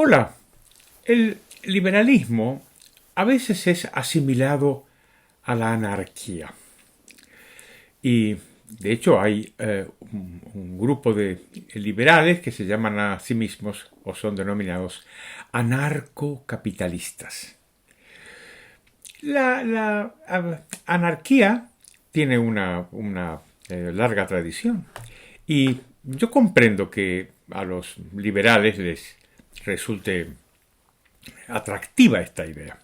Hola, el liberalismo a veces es asimilado a la anarquía. Y de hecho hay un grupo de liberales que se llaman a sí mismos o son denominados anarcocapitalistas. La anarquía tiene una larga tradición y yo comprendo que a los liberales les resulte atractiva esta idea.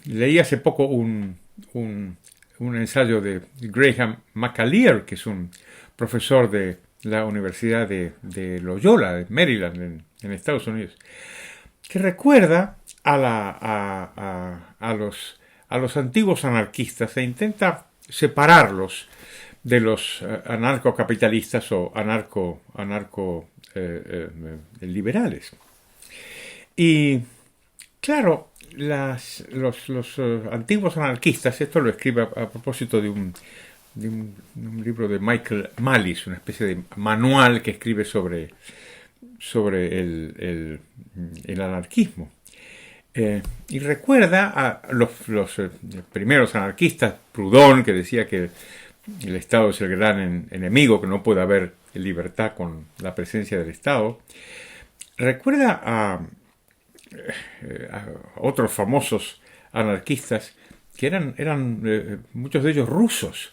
Leí hace poco un ensayo de Graham McAleer, que es un profesor de la Universidad de Loyola, de Maryland, en Estados Unidos, que recuerda a los antiguos anarquistas e intenta separarlos de los anarcocapitalistas o liberales. Y claro, los antiguos anarquistas, esto lo escribe a propósito de un libro de Michael Malice, una especie de manual que escribe sobre el anarquismo. Y recuerda a los primeros anarquistas, Proudhon, que decía que el Estado es el gran enemigo, que no puede haber libertad con la presencia del Estado. Recuerda a otros famosos anarquistas que eran muchos de ellos rusos,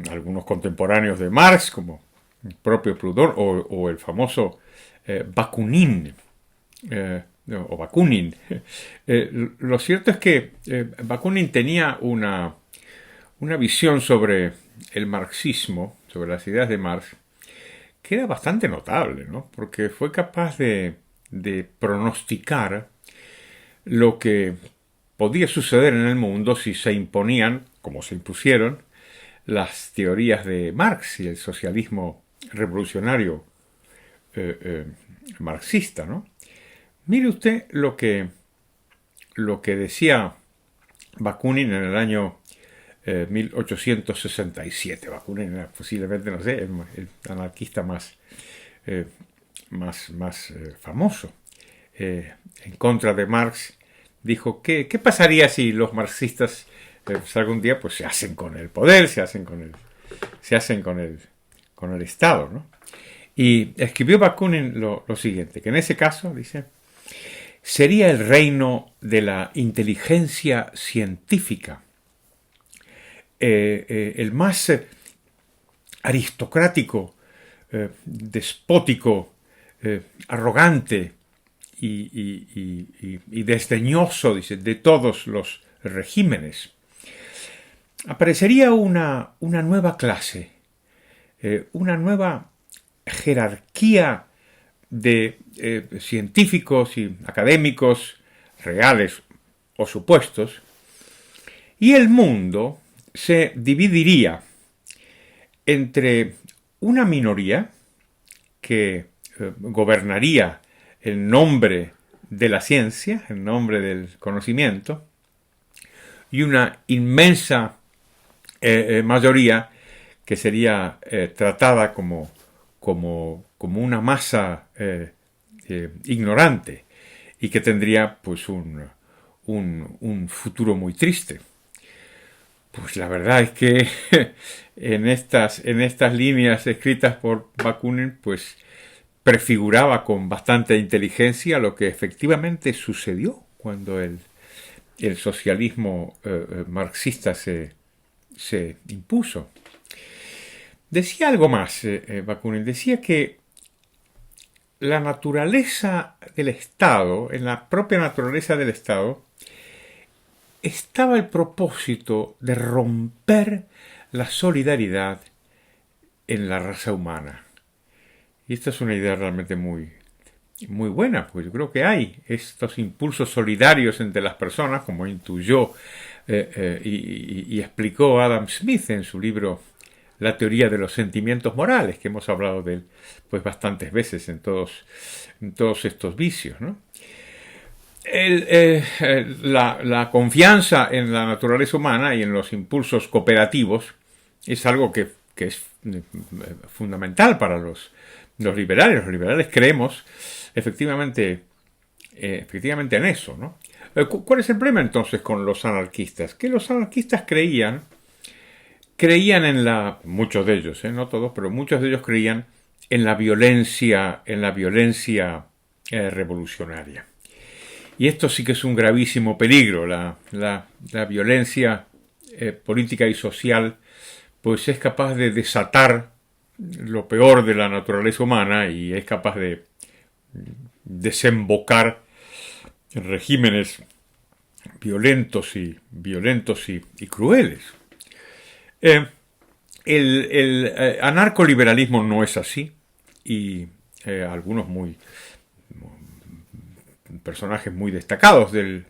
algunos contemporáneos de Marx, como el propio Proudhon, o el famoso Bakunin, o Bakunin. Lo cierto es que Bakunin tenía una visión sobre el marxismo, sobre las ideas de Marx, que era bastante notable, ¿no? Porque fue capaz de pronosticar lo que podía suceder en el mundo si se imponían, como se impusieron, las teorías de Marx y el socialismo revolucionario marxista, ¿no? Mire usted lo que decía Bakunin en el año 1867. Bakunin era posiblemente, no sé, el anarquista más famoso. En contra de Marx, dijo ¿qué pasaría si los marxistas algún día pues se hacen con el poder, se hacen con el Estado, ¿no? Y escribió Bakunin lo siguiente, que en ese caso, dice, sería el reino de la inteligencia científica, el más aristocrático, despótico, arrogante y desdeñoso, dice, de todos los regímenes. Aparecería una nueva clase, una nueva jerarquía de científicos y académicos reales o supuestos, y el mundo se dividiría entre una minoría que gobernaría en nombre de la ciencia, en nombre del conocimiento, y una inmensa mayoría que sería tratada como una masa ignorante y que tendría pues un futuro muy triste. Pues la verdad es que en estas líneas escritas por Bakunin, pues prefiguraba con bastante inteligencia lo que efectivamente sucedió cuando el socialismo marxista se impuso. Decía algo más Bakunin, decía que la naturaleza del Estado, en la propia naturaleza del Estado, estaba el propósito de romper la solidaridad en la raza humana. Y esta es una idea realmente muy buena, porque yo creo que hay estos impulsos solidarios entre las personas, como intuyó y explicó Adam Smith en su libro La teoría de los sentimientos morales, que hemos hablado de él pues bastantes veces en todos estos vicios, ¿no? La confianza en la naturaleza humana y en los impulsos cooperativos es algo que es fundamental para los liberales. Los liberales creemos efectivamente en eso, ¿no? ¿Cuál es el problema entonces con los anarquistas? Que los anarquistas creían muchos de ellos, no todos, pero muchos de ellos creían en la violencia, revolucionaria. Y esto sí que es un gravísimo peligro. La violencia política y social, pues es capaz de desatar lo peor de la naturaleza humana y es capaz de desembocar en regímenes violentos y crueles. El anarcoliberalismo no es así y algunos personajes muy destacados del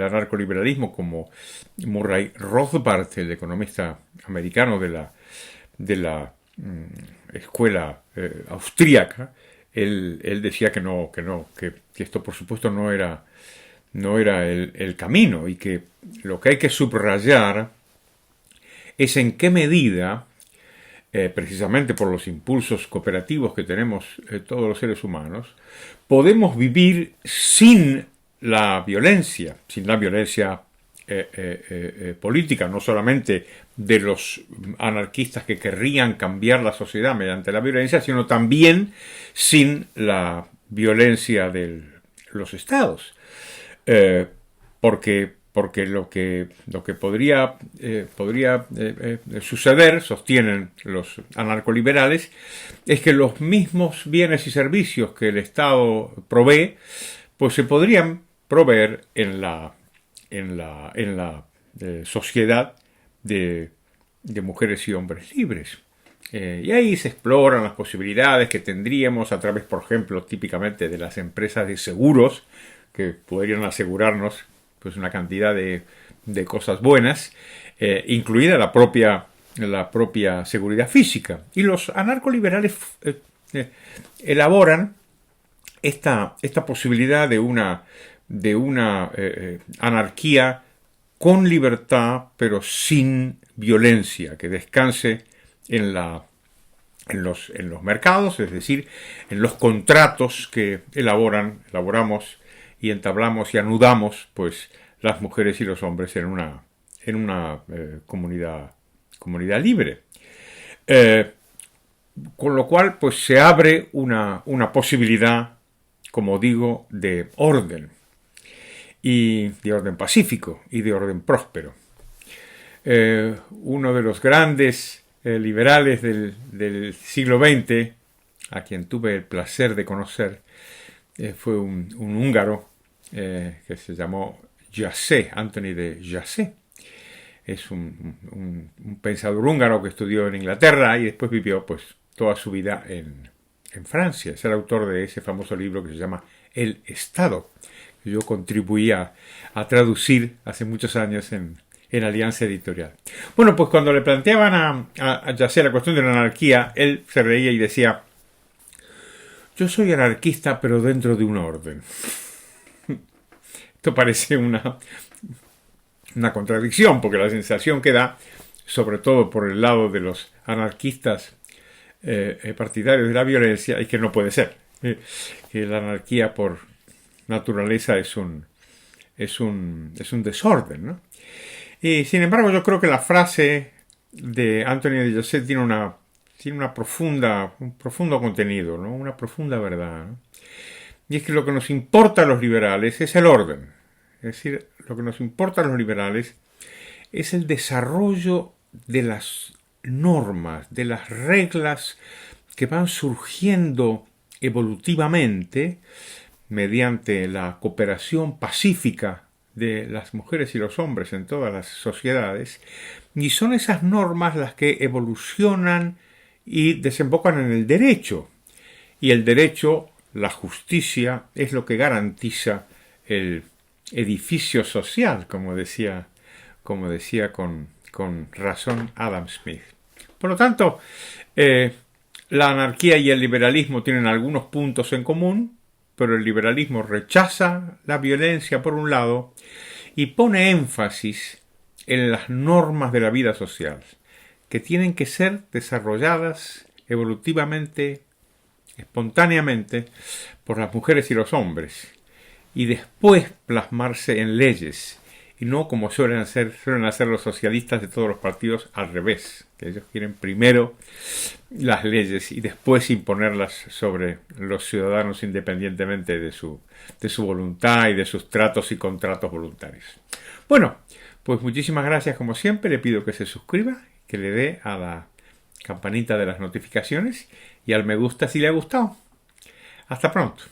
anarcoliberalismo, como Murray Rothbard, el economista americano de la escuela austríaca, él decía que esto por supuesto no era el camino, y que lo que hay que subrayar es en qué medida, precisamente por los impulsos cooperativos que tenemos todos los seres humanos, podemos vivir sin la violencia política, no solamente de los anarquistas que querrían cambiar la sociedad mediante la violencia, sino también sin la violencia de los estados. Porque lo que podría suceder, sostienen los anarcoliberales, es que los mismos bienes y servicios que el Estado provee, pues se podrían proveer en la sociedad de mujeres y hombres libres. Y ahí se exploran las posibilidades que tendríamos a través, por ejemplo, típicamente de las empresas de seguros, que podrían asegurarnos pues una cantidad de cosas buenas, incluida la propia seguridad física. Y los anarcoliberales elaboran esta posibilidad de una anarquía con libertad, pero sin violencia, que descanse en los mercados, es decir, en los contratos que elaboramos y entablamos y anudamos, pues, las mujeres y los hombres en una comunidad libre. Con lo cual, pues, se abre una posibilidad, como digo, de orden, y de orden pacífico y de orden próspero. Uno de los grandes liberales del siglo XX, a quien tuve el placer de conocer, fue un húngaro que se llamó Jacet, Anthony de Jacet. Es un pensador húngaro que estudió en Inglaterra y después vivió pues toda su vida en Francia. Es el autor de ese famoso libro que se llama El Estado, que yo contribuí a traducir hace muchos años en Alianza Editorial. Bueno, pues cuando le planteaban a Jacet la cuestión de la anarquía, él se reía y decía: yo soy anarquista, pero dentro de un orden. Esto parece una contradicción, porque la sensación que da, sobre todo por el lado de los anarquistas partidarios de la violencia, es que no puede ser. Que la anarquía por naturaleza es un desorden, ¿no? Y sin embargo, yo creo que la frase de Anthony de Jacet tiene un profundo contenido, ¿no? Una profunda verdad, ¿no? Y es que lo que nos importa a los liberales es el orden. Es decir, lo que nos importa a los liberales es el desarrollo de las normas, de las reglas que van surgiendo evolutivamente mediante la cooperación pacífica de las mujeres y los hombres en todas las sociedades, y son esas normas las que evolucionan y desembocan en el derecho. Y el derecho, la justicia, es lo que garantiza el edificio social, como decía con razón Adam Smith. Por lo tanto, la anarquía y el liberalismo tienen algunos puntos en común, pero el liberalismo rechaza la violencia por un lado y pone énfasis en las normas de la vida social, que tienen que ser desarrolladas evolutivamente espontáneamente por las mujeres y los hombres, y después plasmarse en leyes, y no como suelen hacer los socialistas de todos los partidos al revés, que ellos quieren primero las leyes y después imponerlas sobre los ciudadanos independientemente de su voluntad y de sus tratos y contratos voluntarios. Bueno, pues muchísimas gracias como siempre, le pido que se suscriba, que le dé a la campanita de las notificaciones y al me gusta si le ha gustado. Hasta pronto.